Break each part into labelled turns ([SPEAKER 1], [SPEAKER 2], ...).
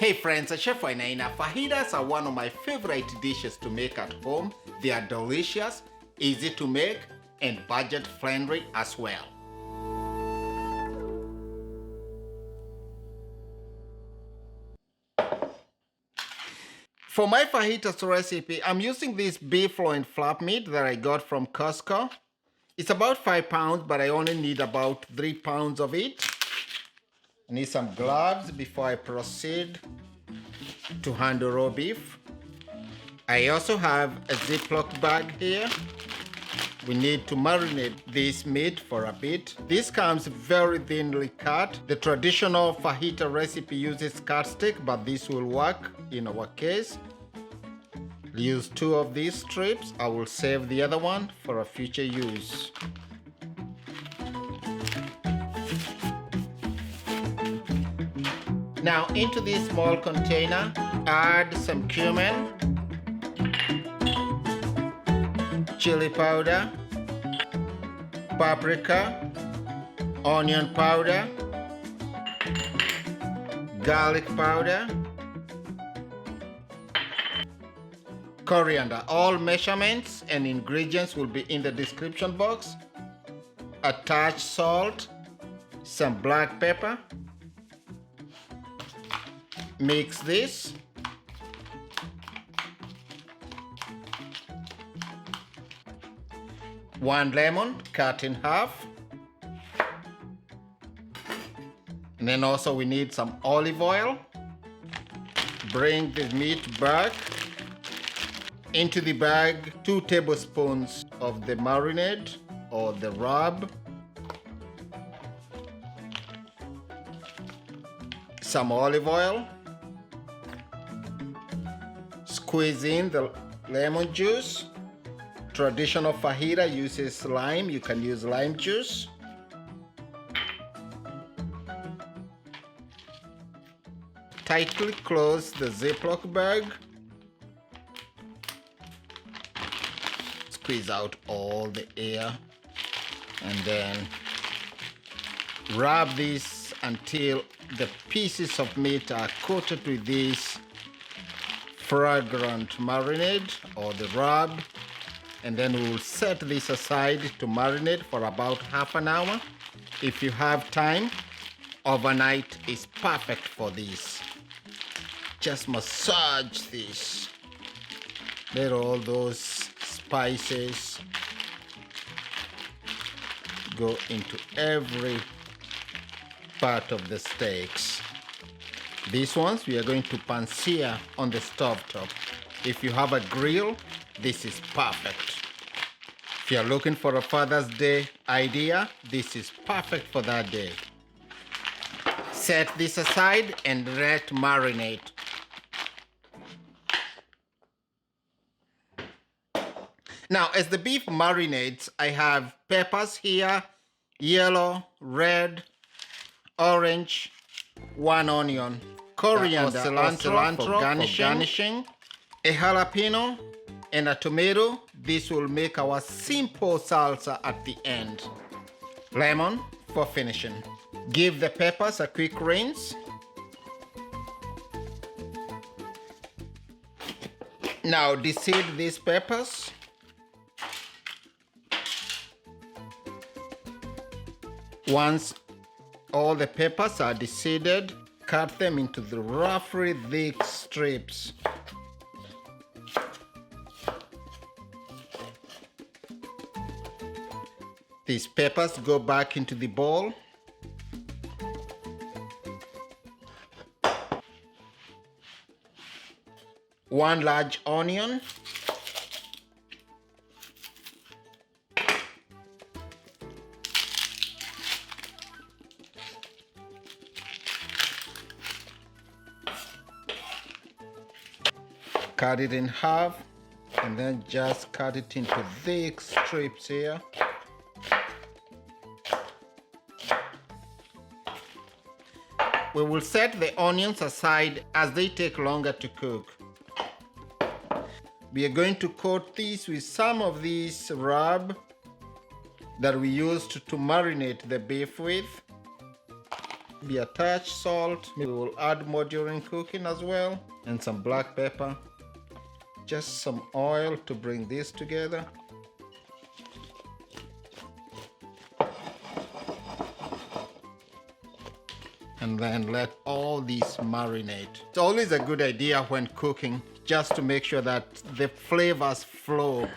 [SPEAKER 1] Hey friends, it's Chef Wainaina. Fajitas are one of my favorite dishes to make at home. They are delicious, easy to make, and budget friendly as well. For my fajitas recipe, I'm using this beef loin flap meat that I got from Costco. It's about 5 pounds, but I only need about 3 pounds of it. I need some gloves before I proceed to handle raw beef. I also have a Ziploc bag here. We need to marinate this meat for a bit. This comes very thinly cut. The traditional fajita recipe uses cut stick, but this will work in our case. Use 2 of these strips. I will save the other one for a future use. Now into this small container, add some cumin, chili powder, paprika, onion powder, garlic powder, coriander. All measurements and ingredients will be in the description box. Attach salt, some black pepper. Mix this. One lemon cut in half. And then also we need some olive oil. Bring the meat back. Into the bag, 2 tablespoons of the marinade or the rub. Some olive oil. Squeeze in the lemon juice. Traditional fajita uses lime. You can use lime juice. Tightly close the Ziploc bag. Squeeze out all the air and then rub this until the pieces of meat are coated with this fragrant marinade or the rub, and then we will set this aside to marinate for about half an hour. If you have time, overnight is perfect for this. Just massage this. Let all those spices go into every part of the steaks. These ones we are going to pan-sear on the stove top. If you have a grill, this is perfect. If you are looking for a Father's Day idea, this is perfect for that day. Set this aside and let marinate. Now, as the beef marinates, I have peppers here, yellow, red, orange, 1 onion, coriander, cilantro for garnishing, a jalapeno, and a tomato. This will make our simple salsa at the end. Lemon for finishing. Give the peppers a quick rinse. Now deseed these peppers. Once all the peppers are deseeded, cut them into the roughly thick strips. These peppers go back into the bowl. One large onion. Cut it in half and then just cut it into thick strips here. We will set the onions aside as they take longer to cook. We are going to coat these with some of this rub that we used to marinate the beef with. Be a touch salt. Maybe we'll add more during cooking as well. And some black pepper. Just some oil to bring this together. And then let all these marinate. It's always a good idea when cooking, just to make sure that the flavors flow.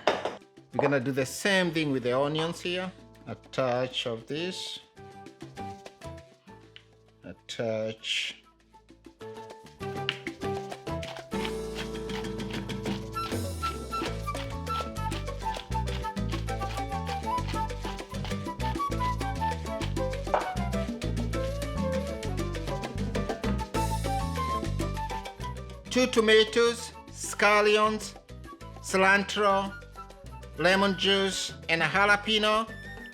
[SPEAKER 1] We're gonna do the same thing with the onions here. A touch of this. A touch. Two tomatoes, scallions, cilantro, lemon juice, and a jalapeno.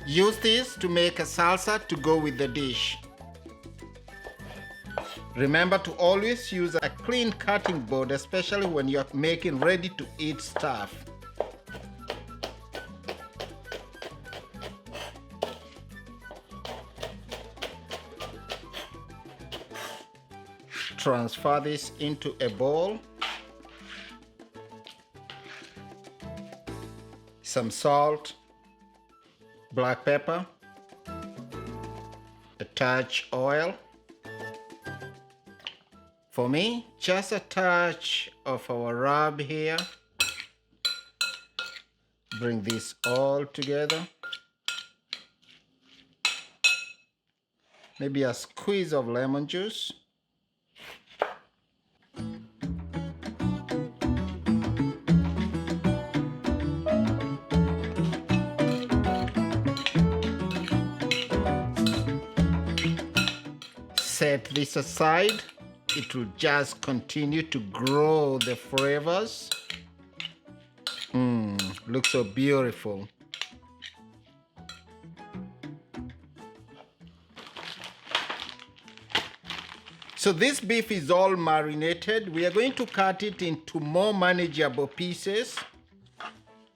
[SPEAKER 1] Use this to make a salsa to go with the dish. Remember to always use a clean cutting board, especially when you're making ready to eat stuff. Transfer this into a bowl. Some salt, black pepper, a touch oil. For me, just a touch of our rub here. Bring this all together. Maybe a squeeze of lemon juice. Set this aside. It will just continue to grow the flavors. Looks so beautiful. So this beef is all marinated. We are going to cut it into more manageable pieces,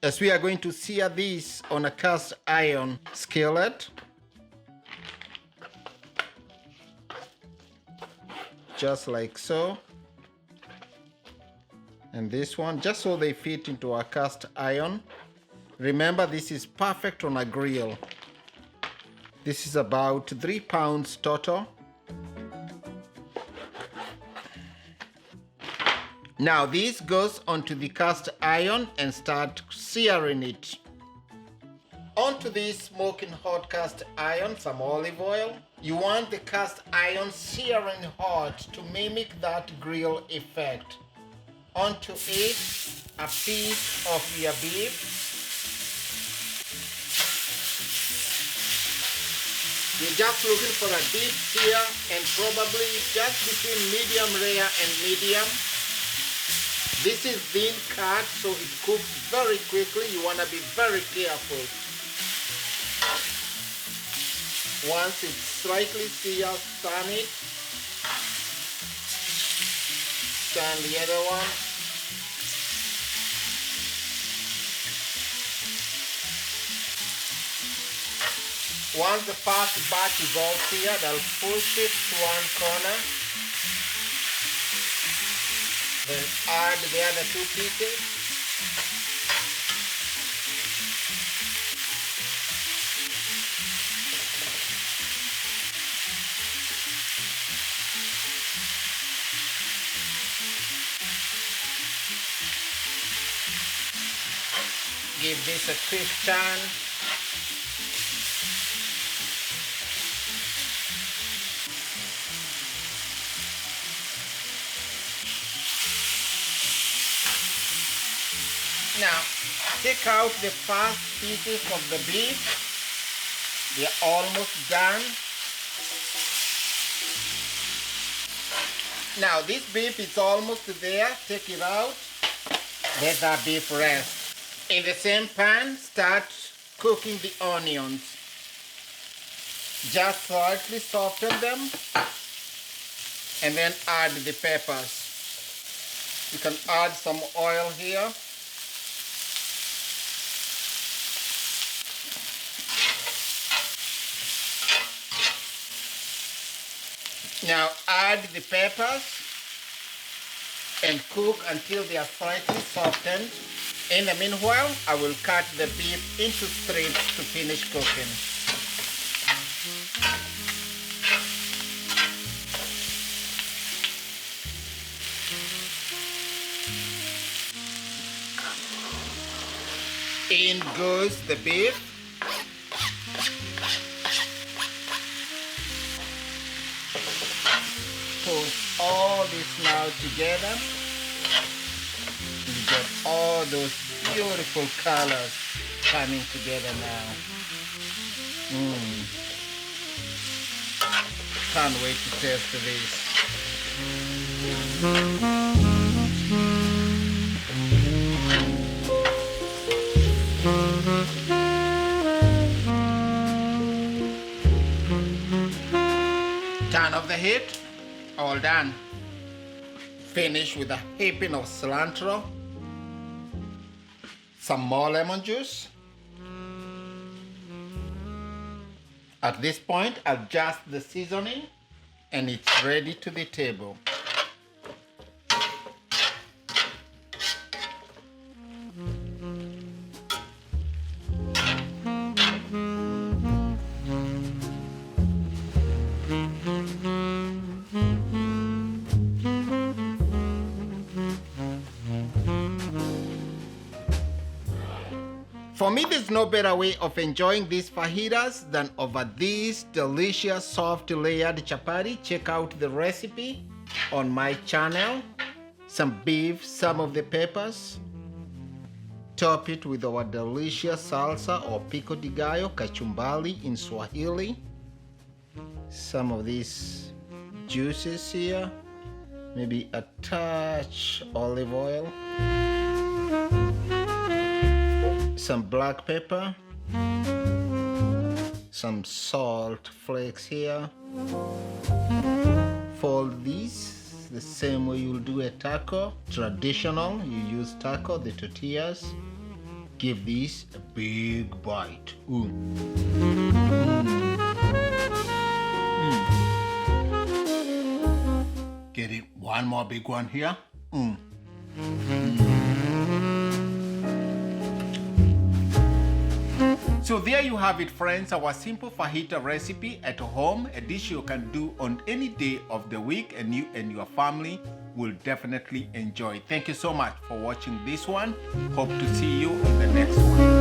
[SPEAKER 1] as we are going to sear this on a cast iron skillet. Just like so. And this one, just so they fit into our cast iron. Remember, this is perfect on a grill. This is about 3 pounds total. Now this goes onto the cast iron and start searing it. Onto this smoking hot cast iron, some olive oil. You want the cast iron searing hot to mimic that grill effect. Onto it, a piece of your beef. You're just looking for a deep sear and probably just between medium rare and medium. This is thin cut, so it cooks very quickly. You want to be very careful. Once it's slightly seared, turn it. Turn the other one. Once the first batch is all seared, I'll push it to one corner. Then add the other 2 pieces. Give this a quick turn. Now, take out the first pieces of the beef. They're almost done. Now, this beef is almost there. Take it out. Let that beef rest. In the same pan, start cooking the onions. Just slightly soften them. And then add the peppers. You can add some oil here. Now add the peppers and cook until they are slightly softened. In the meanwhile, I will cut the beef into strips to finish cooking. In goes the beef. Put all this now together. You get all those beautiful colors coming together now. Can't wait to taste this. Turn off the heat. All done. Finish with a heaping of cilantro, some more lemon juice. At this point, adjust the seasoning and it's ready to the table. For me, there's no better way of enjoying these fajitas than over these delicious soft layered chapati. Check out the recipe on my channel. Some beef, some of the peppers. Top it with our delicious salsa or pico de gallo, kachumbari in Swahili. Some of these juices here. Maybe a touch olive oil. Some black pepper, some salt flakes here. Fold these the same way you'll do a taco. Traditional, you use taco, the tortillas. Give these a big bite. Get it, one more big one here. So there you have it, friends, our simple fajita recipe at home, a dish you can do on any day of the week and you and your family will definitely enjoy. Thank you so much for watching this one. Hope to see you in the next one.